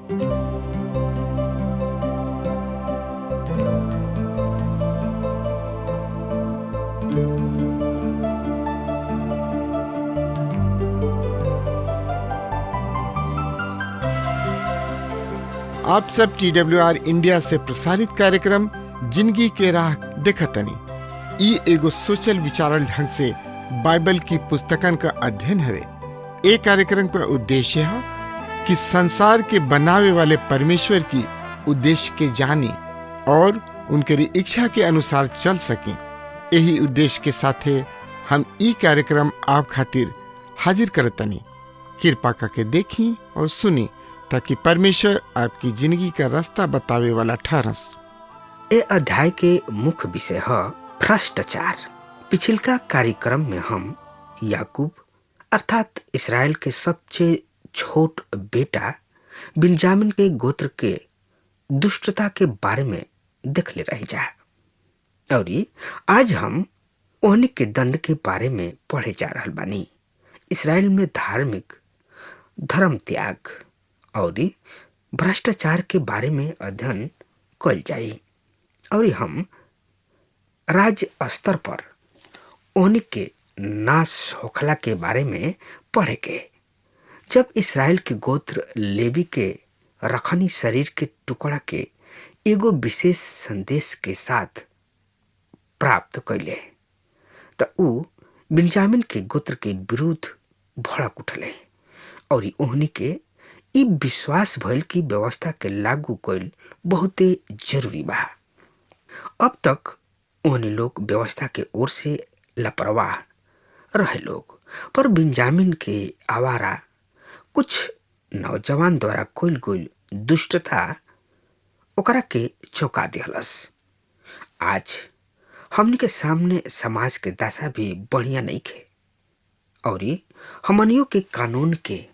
आप सब TWR India से प्रसारित कार्यक्रम जिंदगी के राह देखतनी। ई एगो सोचल विचारल ढंग से बाइबल की पुस्तकन का अध्ययन हवे। ए कार्यक्रम का उद्देश्य है कि संसार के बनावे वाले परमेश्वर की उद्देश्य के जानी और उनके इच्छा के अनुसार चल सकें। यही उद्देश्य के साथे हम ई कार्यक्रम आप खातिर हाजिर करतनी। कृपा करके देखी और सुनी ताकि परमेश्वर आपकी जिंदगी का रास्ता बतावे वाला ठहरस। ए अध्याय के मुख्य विषय है भ्रष्टाचार। पिछिलका कार्यक्रम में हम याकूब अर्थात इसराइल के सबसे छोट बेटा बिन्यामीन के गोत्र के दुष्टता के बारे में देख ले रही जा, और आज हम ओहनी के दंड के बारे में पढ़े जा रहल बानी। इसराइल में धार्मिक धर्म त्याग और भ्रष्टाचार के बारे में अध्ययन कल जाई और हम राज्य स्तर पर ओहनी के नाश होखला के बारे में पढ़े के। जब इसराइल के गोत्र लेवी के रखनी शरीर के टुकड़ा के एगो विशेष संदेश के साथ प्राप्त कैले त ऊ बिन्यामीन के गोत्र के विरुद्ध भड़क उठले और ओहनी के ई विश्वास भइल की व्यवस्था के लागू कइल बहुते जरूरी बा। अब तक ओहनी लोग व्यवस्था के ओर से लापरवाह रहे लोग, पर बिन्यामीन के आवारा कुछ नौजवान द्वारा कइल गइल दुष्टता ओकरा के चौंका दिहलस। आज हमनी के सामने समाज के दशा भी बढ़िया नहीं खे और हमनियों के कानून के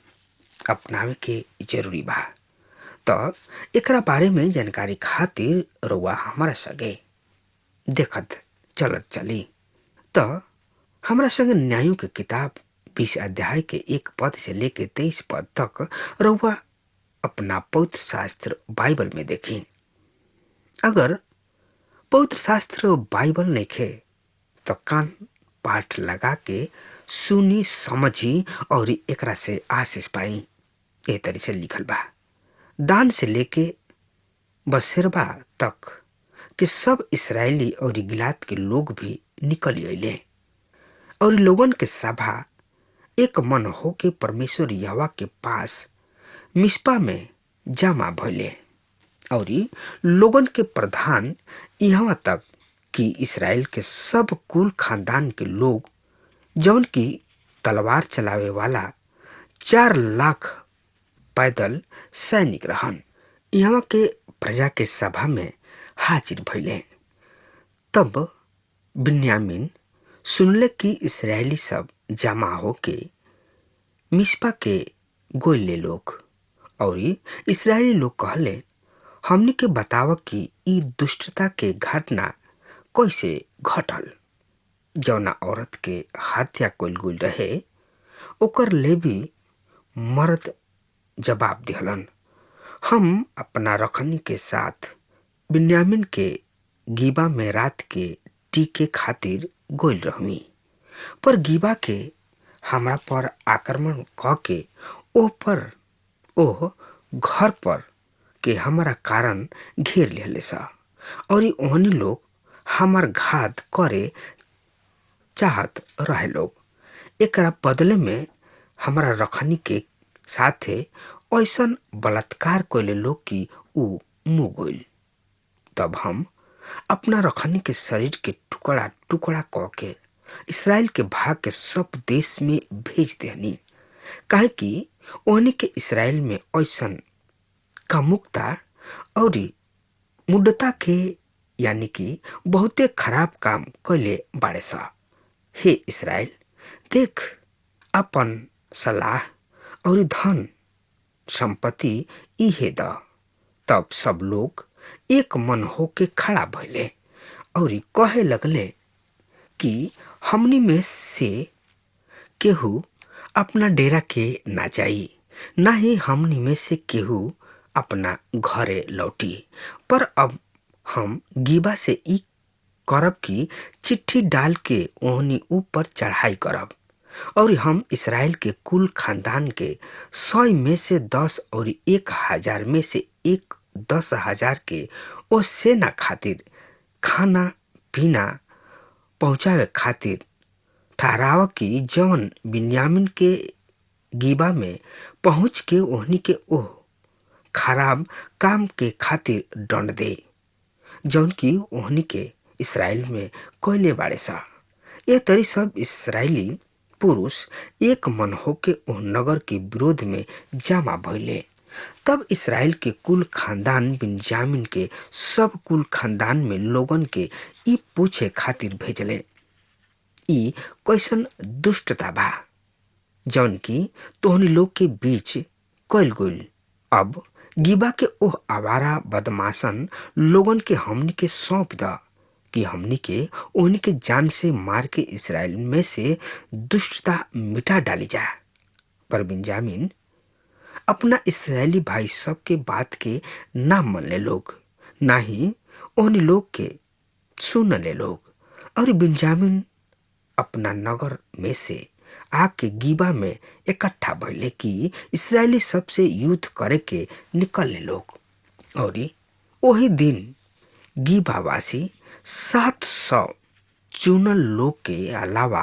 अपनावे के जरूरी बा। तो एकरा बारे में जानकारी खातिर रउआ हमारा संगे देखत चलत चली। तो हमरा संगे न्यायों के किताब 20 अध्याय के 1 पद से लेके 23 पद तक रउआ अपना पवित्र शास्त्र बाइबल में देखी। अगर पवित्र शास्त्र बाइबल नहीं खे तो कान पाठ लगा के सुनी समझी और एकरा से आशीष पाई। ए तरी से लिखल बा, दान से लेके बसेरबा तक के सब इसराइली और गिलाद के लोग भी निकल अइले और लोगन के सभा एक मन हो के परमेश्वर यहोवा के पास मिस्पा में जमा भइले और लोगन के प्रधान यहाँ तक कि इसराइल के सब कुल खानदान के लोग जौन की तलवार चलावे वाला 4 लाख पैदल सैनिक रहन यहाँ के प्रजा के सभा में हाजिर भइले। तब बिन्यामीन सुनले कि इसराइली सब जमा होके मिस्पा के गोइले लोग और इसराइली लोग कहले, हमनी के बताव कि ई दुष्टता के घटना कैसे घटल। जौना औरत के हत्या कइल गइल रहे ओकर लेवी मर्द जवाब दिहलन, हम अपना रखनी के साथ बिन्यामीन के गीबा में रात के टीके खातिर गोइल रहमी, पर गीबा के हमरा पर आक्रमण क के ओह घर पर के हमारा कारण घेर लेले सा और ओहनी लोग हमार घात करे चाहत रहे लोग। एकरा बदले में हमारा रखनी के साथे ऐसन बलात्कार कइले लोग कि ऊ मुँह गइल। तब हम अपना रखनी के शरीर के टुकड़ा टुकड़ा क के इसराइल के भाग के सब देश में भेज देहनी, काहे कि ओहनी के इसराइल में ऐसन कामुकता और मुड्डता के यानी कि बहुते खराब काम कइले बाड़े सा। हे इसराइल, देख अपन सलाह और धन संपत्ति इहे द। तब सब लोग एक मन होके खड़ा भइले और कहे लगले कि हमनी में से केहू अपना डेरा के ना जाई, ना ही हमनी में से केहू अपना घरे लौटी। पर अब हम गिबा से ई करब कि चिट्ठी डाल के ओहनी ऊपर चढ़ाई करब, और हम इसराइल के कुल खानदान के 100 में से 10 और 1000 में से 10,000 के ओ सेना खातिर खाना पीना पहुंचावे खातिर ठहराव की जौन बिन्यामिन के गिबा में पहुंच के ओहनी के ओह खराब काम के खातिर दंड दे जौन की ओहनी के इसराइल में कोयले बाड़े सा। ये तरी सब इसराइली पुरुष एक मन होके ओह नगर के विरोध में जमा भइले। तब इसराइल के कुल खानदान बिन्यामीन के सब कुल खानदान में लोगन के ई पूछे खातिर भेजले, ई कैसन दुष्टता बा जौन की तोहनी लोग के बीच कइल गइल। अब गिबा के ओह आवारा बदमाशन लोगन के हमनी के सौंप द कि हमनी के ओहनी के जान से मार के इसराइल में से दुष्टता मिटा डाली जा। पर बिन्यामीन अपना इसराइली भाई सब के बात के ना मन ले लोग, ना ही ओहनी लोग के सुन ले लोग। और बिन्यामीन अपना नगर में से आके गिबा में इकट्ठा भइले कि इसराइली सबसे युद्ध करे के निकल ले लोग। और वही दिन गिबावासी 700 चुनल लोग के अलावा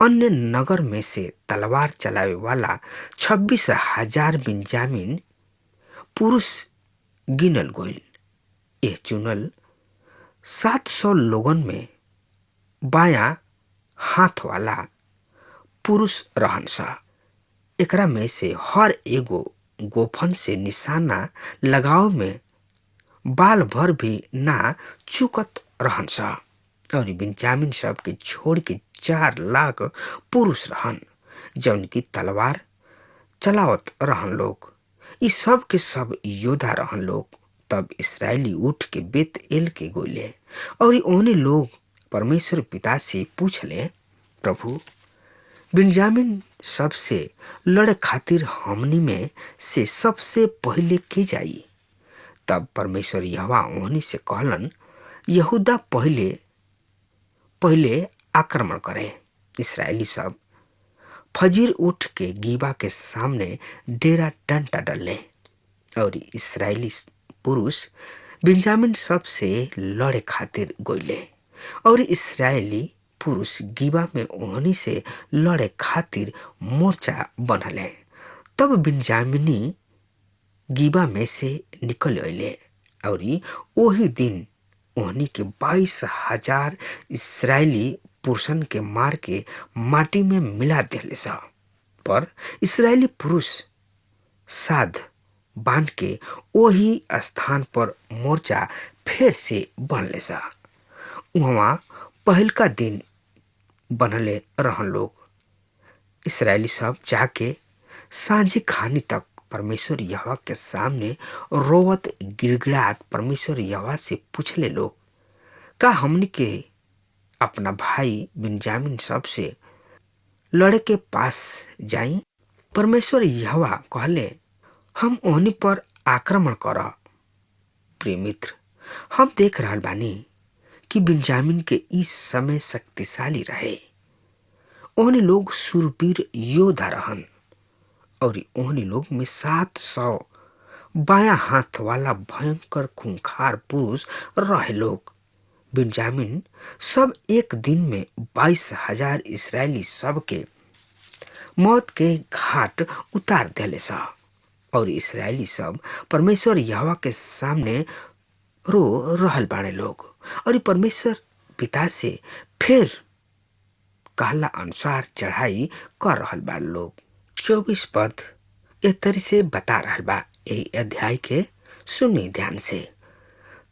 अन्य नगर में से तलवार चलावे वाला 26,000 बिन्यामीन पुरुष गिनल गइल। यह चुनल 700 लोगन में बाया हाथ वाला पुरुष रहन सा। एकरा में से हर एगो गोफन से निशाना लगाव में बाल भर भी ना चुकत रहन सा। और बिन्यामीन सब के छोड़ के 4 लाख पुरुष रहन जौन की तलवार चलावत रहन लोग। ई सब के सब योद्धा रहन लोग। तब इसराइली उठ के बेत एल के गोले और ओहने लोग परमेश्वर पिता से पूछले, प्रभु बिन्यामीन सबसे लड़े खातिर हमनी में से सबसे पहले के जाई। तब परमेश्वर यहोवा ओहनी से कहलन, यहूदा पहले आक्रमण करे। इसराइली सब फजीर उठ के गिबा के सामने डेरा डंटा डले और इसराइली पुरुष बिन्यामीन सब से लड़े खातिर गोइले। और इसराइली पुरुष गिबा में ओहनी से लड़े खातिर मोर्चा बनले। तब बिन्यामीनी गिबा में से निकल अइले और वही दिन ओहनी के 22,000 इसराइली पुरुषन के मार के माटी में मिला देले सा। पर इसराइली पुरुष साध बांध के वही स्थान पर मोर्चा फिर से बनले सा। वहाँ पहल का दिन बनले रहन लोग। इसराइली सब जाके सांझी खानी तक परमेश्वर यहोवा के सामने रोवत गिड़गिड़ात परमेश्वर यहोवा से पूछले लोग, का हमनी के अपना भाई बिन्यामीन सब से लड़े के पास जाई? परमेश्वर यहोवा कहले, हम ओहनी पर आक्रमण कर। प्रिय मित्र, हम देख रहल बानी कि बिन्यामीन के इस समय शक्तिशाली रहे। ओहनी लोग शूरवीर योद्धा रहन और ओहनी लोग में 700 बाया हाथ वाला भयंकर खूंखार पुरुष रहे लोग। बिन्यामीन सब एक दिन में 22,000 इसराइली सब के मौत के घाट उतार देले सा। और इसराइली सब परमेश्वर यहोवा के सामने रो रहल बाणे लोग और परमेश्वर पिता से फिर कहला अनुसार चढ़ाई कर रहल बा लोग। 24 पद ए तरी से बता रहल बा। यही अध्याय के सुनी ध्यान से।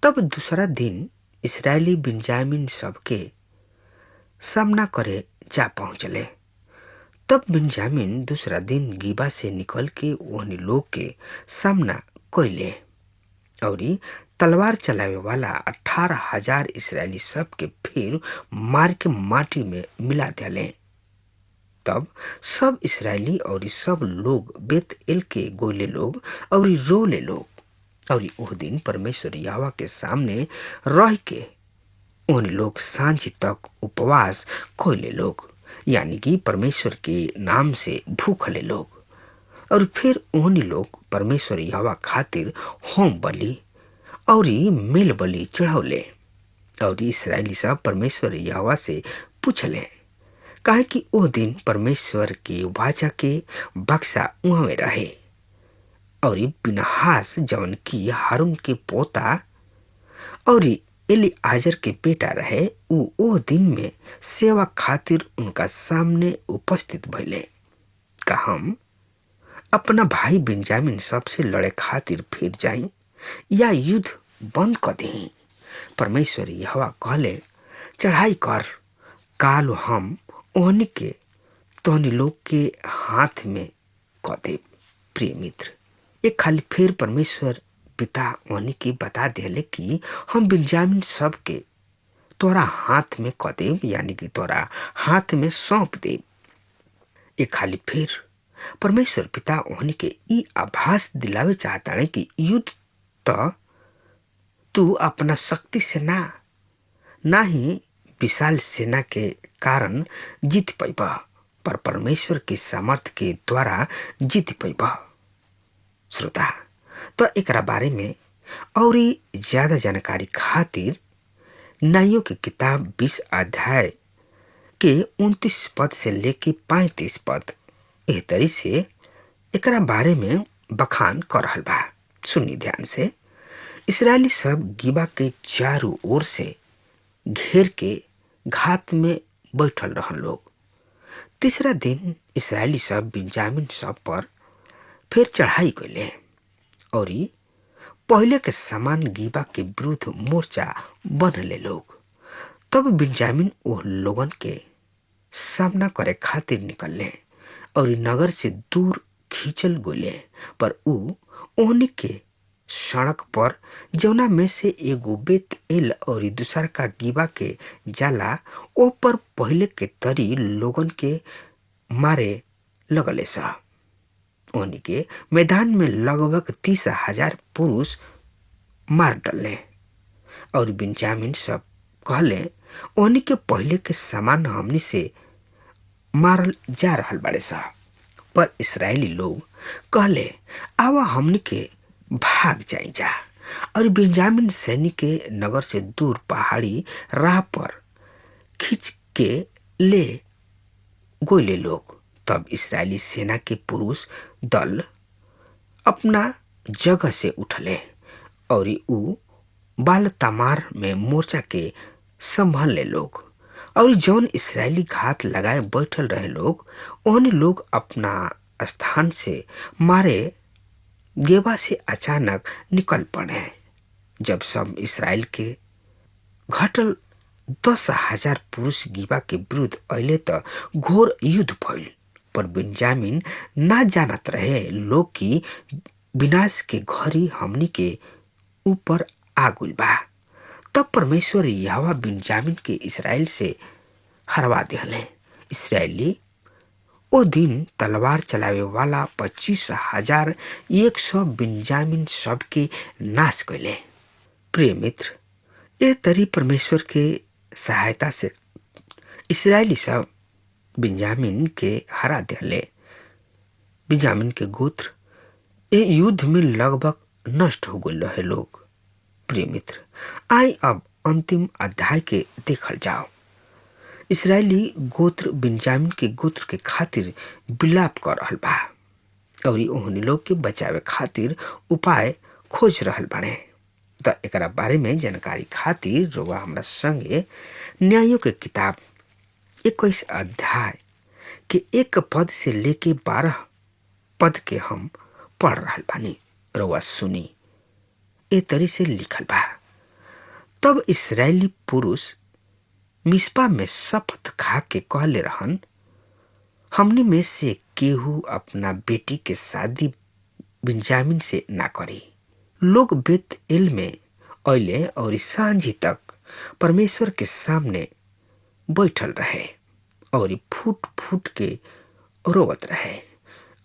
तब दूसरा दिन इसराइली बिन्यामीन सबके सामना करे जा पहुंचले। तब बिन्यामीन दूसरा दिन गिबा से निकल के ओहनी लोग के सामना कइले और तलवार चलावे वाला 18,000 इसराइली सब के फिर मार के माटी में मिला दिले। तब सब इसराइली और सब लोग बेत एल के गोले लोग और रोले लोग और ओह दिन परमेश्वर यहोवा के सामने रह के उन लोग सांझ तक उपवास कोयले लोग, यानी कि परमेश्वर के नाम से भूखले लोग। और फिर उन लोग परमेश्वर यहोवा खातिर होम बलि और मेल बलि चढ़ौले। और इसराइली सब परमेश्वर यहोवा से पूछले, काहे कि ओ दिन परमेश्वर के वाचा के बक्सा उहाँ में रहे। और पिनहास जवन की हारून के पोता और एलीआजर के बेटा रहे, ऊ ओ दिन में सेवा खातिर उनका सामने उपस्थित भइले। का हम अपना भाई बेंजामिन सबसे लड़े खातिर फिर जाई या युद्ध बंद कर दही? परमेश्वर यहोवा कहले, चढ़ाई कर, काल हम ओहनी के तोहनी लोग के हाथ में क देब। प्रिय मित्र, एक खाली फिर परमेश्वर पिता ओहनी के बता देले कि हम बेंजामिन सब के तोरा हाथ में क देब, यानी कि तोरा हाथ में सौंप देब। एक खाली फिर परमेश्वर पिता ओहनी के ई आभास दिलावे चाहता है कि युद्ध तो तू अपना शक्ति से ना ही विशाल सेना के कारण जीत पैबा, पर परमेश्वर के सामर्थ के द्वारा जीत पैबा। श्रोता, तो एकरा बारे में और ज्यादा जानकारी खातिर न्यायों की किताब 20 अध्याय के 29 पद से लेके 35 पद एह तरी से एकरा बारे में बखान कर रहल बा। सुनी ध्यान से। इसराइली सब गिबा के चारों ओर से घेर के घात में बैठल रहन लोग। तीसरा दिन इसराइली सब बेंजामिन सब पर फिर चढ़ाई कैले और पहले के समान गिबा के विरुद्ध मोर्चा बनले लोग। तब बेंजामिन वो लोगन के सामना करे खातिर निकलले और नगर से दूर खींचल गोले, पर ओहनी के सड़क पर जौना में से एगो बेत एल और दूसरा का गिबा के जाला ओ पर पहले के तरी लोगन के मारे लगले सा। ओहनी के मैदान में लगभग 30,000 पुरुष मार डले। और बेंजामिन सब कहले, ओहनी के पहले के समान हमनी से मारल जा रहल बाड़े सा। पर इस्राएली लोग कहले, आवा हमनी के भाग जाई जा। और बेंजामिन सैनिक के नगर से दूर पहाड़ी राह पर खींच के ले गोले लोग। तब इस्राएली सेना के पुरुष दल अपना जगह से उठले और ऊ बाल तमार में मोर्चा के संभालने लोग। और जौन इस्राएली घात लगाए बैठल रहे लोग, उन लोग अपना स्थान से मारे गेबा से अचानक निकल पड़े। जब सब इसराइल के घटल 10,000 पुरुष गिबा के विरुद्ध अले तो घोर युद्ध भइल। पर बेंजामिन ना जानत रहे लोग की विनाश के घड़ी हमनी के ऊपर आगुल बा। तब परमेश्वर यहोवा बेंजामिन के इसराइल से हरवा दिहले। इसराइली ओ दिन तलवार चलावे वाला 25,100 बेंजामिन सब के नाश कैले। प्रिय मित्र, ये तरी परमेश्वर के सहायता से इसराइली सब बेंजामिन के हरा दिहले। बेंजामिन के गोत्र ए युद्ध में लगभग नष्ट हो गए रहे लोग। प्रिय मित्र, आई अब अंतिम अध्याय के देखल जाओ। इसराइली गोत्र बेंजामिन के गोत्र के खातिर विलाप कर रहल बा और ओहनी लोग के बचावे खातिर उपाय खोज रहल बाड़े। तो एकरा बारे में जानकारी खातिर रोवा हमरा संगे न्यायों के किताब 21 अध्याय के 1 पद से लेके 12 पद के हम पढ़ रहल बानी। रोवा सुनी, ए तरी से लिखल बा। तब इस्राएली पुरुष मिस्पा में शपथ खा के कहले रहन, हमने में से केहू अपना बेटी के शादी बेंजामिन से ना करी। लोग बेत एल में अले और सांझी तक परमेश्वर के सामने बैठल रहे और फूट फूट के रोवत रहे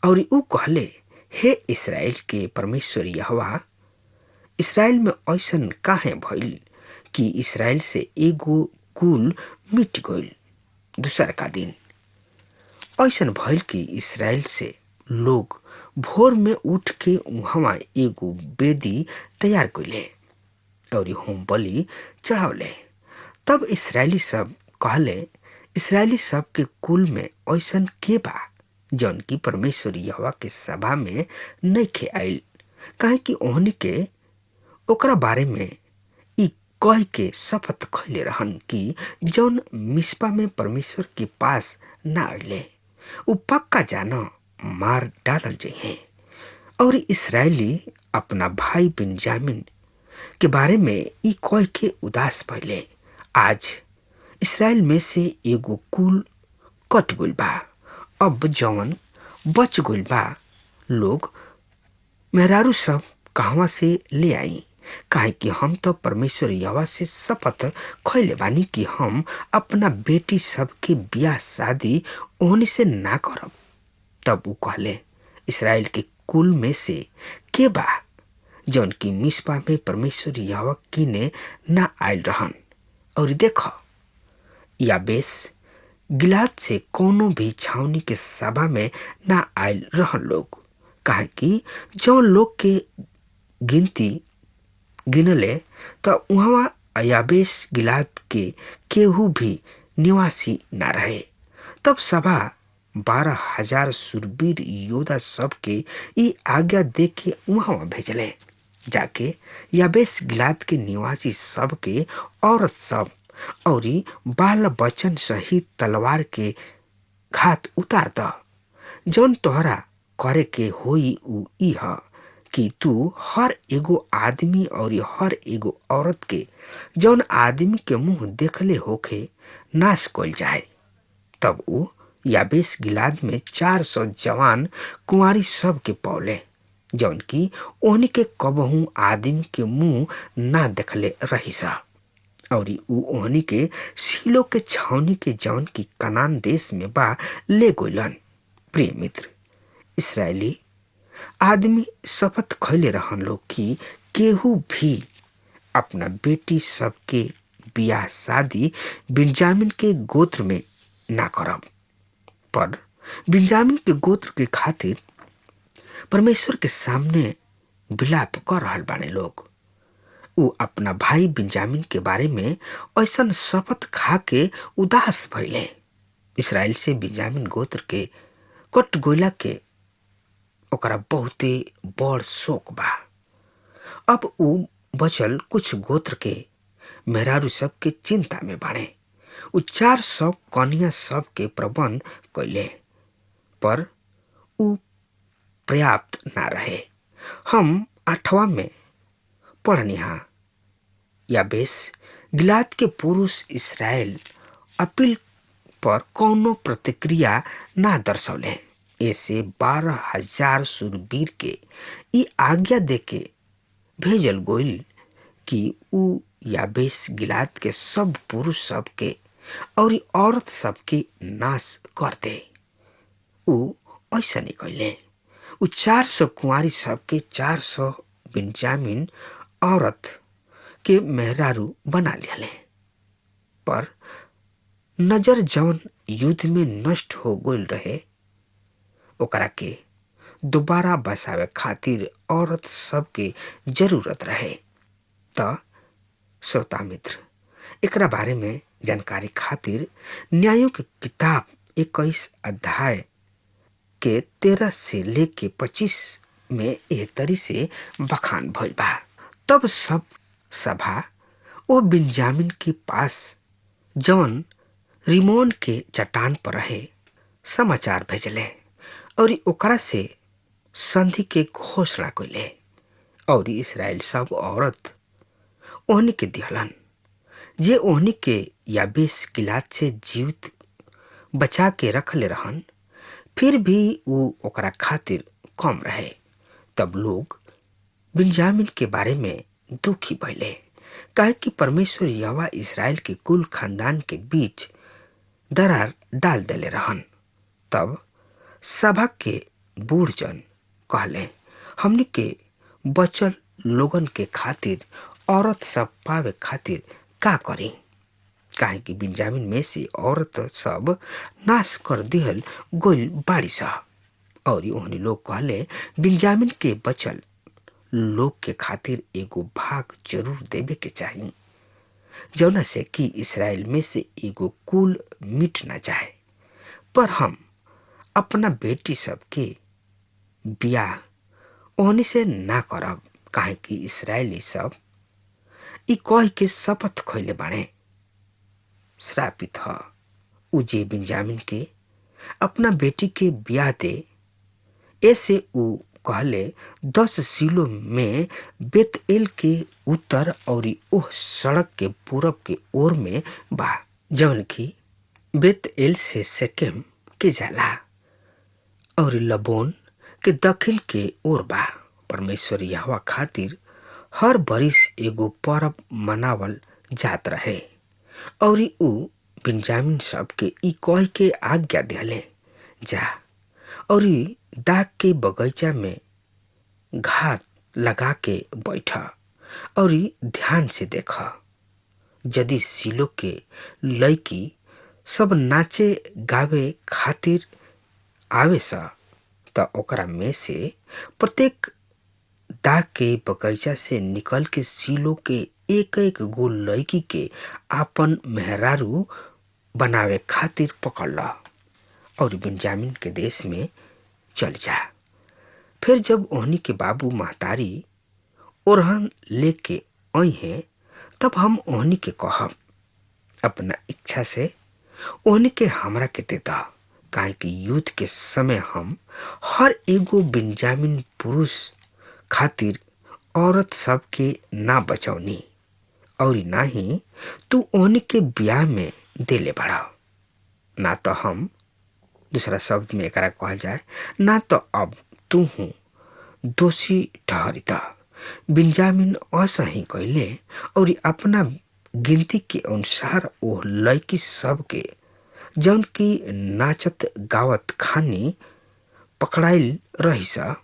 और ऊ कहले, हे इस्राएल के परमेश्वर यहोवा, इसराइल में ऐसन काहे भइल कि इसराइल से एगो कुल मिट गइल। दूसर का दिन ऐसन भइल कि इसराइल से लोग भोर में उठ के वहां एगो वेदी तैयार कइले और होम बलि चढ़ावले। तब इसराइली सब कहले, इसराइली सब के कुल में ऐसन के बा जौन की परमेश्वर यहोवा के सभा में नइखे आइल, काहे कि ओहनी के ओकरा बारे में ई कह के शपथ खैले रहन कि जौन मिस्पा में परमेश्वर के पास ना आइले उ पक्का जानो मार डालल जइहे। और इसराइली अपना भाई बिन्यामीन के बारे में ई कह के उदास भइले, आज इसराइल में से एगो कुल कट गइल बा। अब जौन बच गइल बा लोग मेहरारू सब कहवा से ले आई, काहे कि हम तो परमेश्वर यहोवा से शपथ खैले बानी कि हम अपना बेटी सब के बियाह शादी ओहनी से ना करब। तब उ कहले, इसराइल के कुल में से के बा जौन की मिस्पा में परमेश्वर यहोवा किने ना आयल रहन। और देखो, याबेस गिलाद से कोनो भी छावनी के सभा में ना आयल रहन लोग, काहे कि जौन लोग के गिनती गिनले तो वहाँ याबेस गिलाद के केहू भी निवासी ना रहे। तब सभा 12,000 सुरवीर योद्धा सब के ई आज्ञा दे के वहाँ भेजले, जाके याबेस गिलाद के निवासी सब के औरत सब और बाल बच्चन सहित तलवार के घात उतार द। जौन तोहरा करे के होई उ ई ह कि तू हर एगो आदमी और हर एगो औरत के जौन आदमी के मुंह देखले होखे नाश कइल जाए। तब उ याबेस गिलाद में 400 जवान कुंवारी सब के पौले, जौन की ओहनी के कबहू आदमी के मुंह ना देखले रही सा। और उ ओहनी के सीलो के छावनी के जौन की कनान देश में बा ले गइलन। प्रिय मित्र, इसराइली आदमी शपथ खैले रहन लोग कि केहू भी अपना बेटी सब के बियाह शादी बिन्यामीन के गोत्र में ना करब। पर बिन्यामीन के गोत्र के खातिर परमेश्वर के सामने विलाप कर रहल बाने लोग। उ अपना भाई बिन्यामीन के बारे में ऐसन शपथ खा के उदास भइले। इसराइल से बिन्यामीन गोत्र के कट गइला के ओकरा बहुते बड़ शोक बा। अब उ बचल कुछ गोत्र के मेहरारू सब के चिंता में बाड़े। उ 400 कन्या सब के प्रबंध कैले, पर उ पर्याप्त ना रहे। हम 8वां में पढ़निहा याबेस गिलाद के पुरुष इसराइल अपील पर कौनो प्रतिक्रिया ना दर्शौले। ऐसे 12,000 सुरवीर के ई आज्ञा देके भेजल गइल कि उ याबेस गिलाद के सब पुरुष सब के और औरत सब के नाश कर दे। उ ऐसा नहीं कैले। उ 400 कुंवारी सब के 400 बिन्यामीन औरत के मेहरारू बना लिया। पर नजर जौन युद्ध में नष्ट हो गइल रहे ओकरा के दोबारा बसावे खातिर औरत सब के जरूरत रहे। त श्रोता मित्र, एकरा बारे में जानकारी खातिर न्यायों की किताब 21 अध्याय के 13 से लेके 25 में एह तरी से बखान भइल बा। तब सब सभा ओ बिन्यामीन के पास जौन रिमोन के चट्टान पर रहे समाचार भेजले और ओकरा से संधि के घोषणा कइले। और इसराइल सब औरत ओहनी के दिहलन जे ओहनी के याबेस गिलाद से जीवित बचा के रखले रहन, फिर भी उ ओकरा खातिर कम रहे। तब लोग बिन्यामीन के बारे में दुखी भइले, काहे कि परमेश्वर यहोवा इसराइल के कुल खानदान के बीच दरार डाल देले रहन। तब सभा के बूढ़ जन कहले, हमनी के बचल लोगन के खातिर औरत सब पावे खातिर का करी? काहे कि बिन्जामिन में से औरत सब नाश कर दिहल गोल बाड़ी सा। और ओहनी लोग कहले बिन्जामिन के बचल लोग के खातिर एगो भाग जरूर देवे के चाहिए, जौना से कि इसराइल में से एगो कुल मिट ना जाए। पर हम अपना बेटी सबके बियाह ओहनी से ना करब, काहे कि इसराइली सब ई कह के शपथ खैले बाणे, श्रापित ह उ जे बिन्जामिन के अपना बेटी के बियाह दे। ऐसे उ कहले 10 सीलो में बेतएल के उत्तर और ओह सड़क के पूरब के ओर में बा, जौन की बेतएल से सेकेम के जाला और लबोन के दक्षिण के ओर बा। परमेश्वर यहोवा खातिर हर बरिस एगो पर्व मनावल जात रहे और उ बिन्जामिन सब के ई कह के आज्ञा दिले, जा और दाग के बगीचा में घाट लगा के बैठा और ध्यान से देखा। यदि सीलो के लड़की सब नाचे गावे खातिर आवे सा त ओकरा में से प्रत्येक दाग के बगीचा से निकल के सीलो के एक एक गो लड़की के आपन मेहरारू बनावे खातिर पकड़ ला और बिन्जामिन के देश में चल जा। फिर जब ओहनी के बाबू महतारी ओरहन लेके आई हैं, तब हम ओहनी के कहब, अपना इच्छा से ओहनी के हमरा के देता, काहे कि युद्ध के समय हम हर एगो बिन्जामिन पुरुष खातिर औरत सब के ना बचौनी और ना ही तू ओहनी के ब्याह में देले बड़ा। ना तो हम, दूसरा शब्द में एकरा कहल जाए, ना तो अब तू हूँ दोषी ठहरिता। बिन्जामिन असही कैले और अपना गिनती के अनुसार वो लड़की सब के जौन की नाचत गावत खानी पकड़ाइल रही सा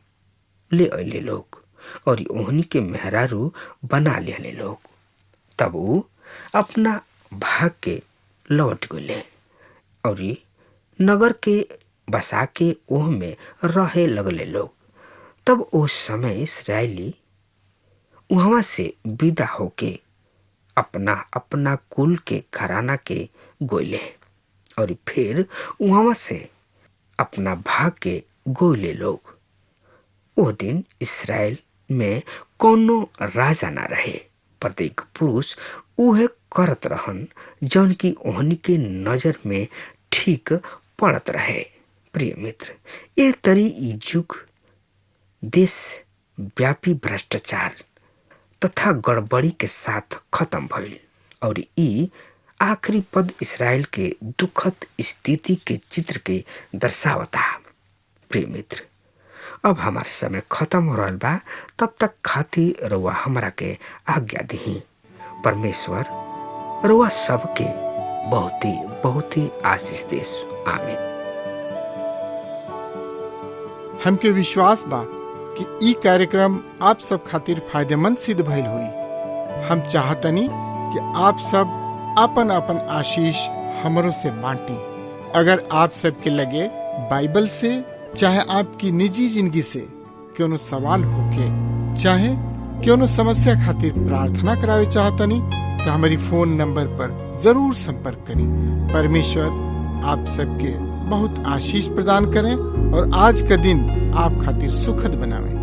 ले अले लोग और ओहनी के मेहरारू बना ले लोग। तब वो अपना भाग के लौट गए और नगर के बसा के ओह में रहे लगले लोग। तब उस समय इसराइली वहां से विदा होके अपना अपना कुल के घराना के गोले और फिर वहां से अपना भाग के गोले लोग। वो दिन इसराइल में कोनो राजा ना रहे, प्रत्येक पुरुष उहे करत रहन जौन की ओहनी के नजर में ठीक पड़त रहे। प्रिय मित्र, ये तरी ई युग देश व्यापी भ्रष्टाचार तथा गड़बड़ी के साथ खत्म भइल और ई आखिरी पद इसराइल के दुखद स्थिति के चित्र के दर्शावता। प्रिय मित्र, अब हमार समय खत्म हो रहा बा, तब तक खातिर रउआ हमरा के आज्ञा दही। परमेश्वर रउआ सबके बहुत ही आशीष देस। आमीन। हमके विश्वास बा कि ई कार्यक्रम आप सब खातिर फायदेमंद सिद्ध भइल हुई। हम चाहतनी कि आप सब आपन आपन आशीष हमरों से बांटी। अगर आप सबके लगे बाइबल से चाहे आपकी निजी जिंदगी से क्यों सवाल होके चाहे क्यों समस्या खातिर प्रार्थना करावे चाहतनी तो हमारी फोन नंबर पर जरूर संपर्क करें। परमेश्वर आप सबके बहुत आशीष प्रदान करें और आज का दिन आप खातिर सुखद बनावे।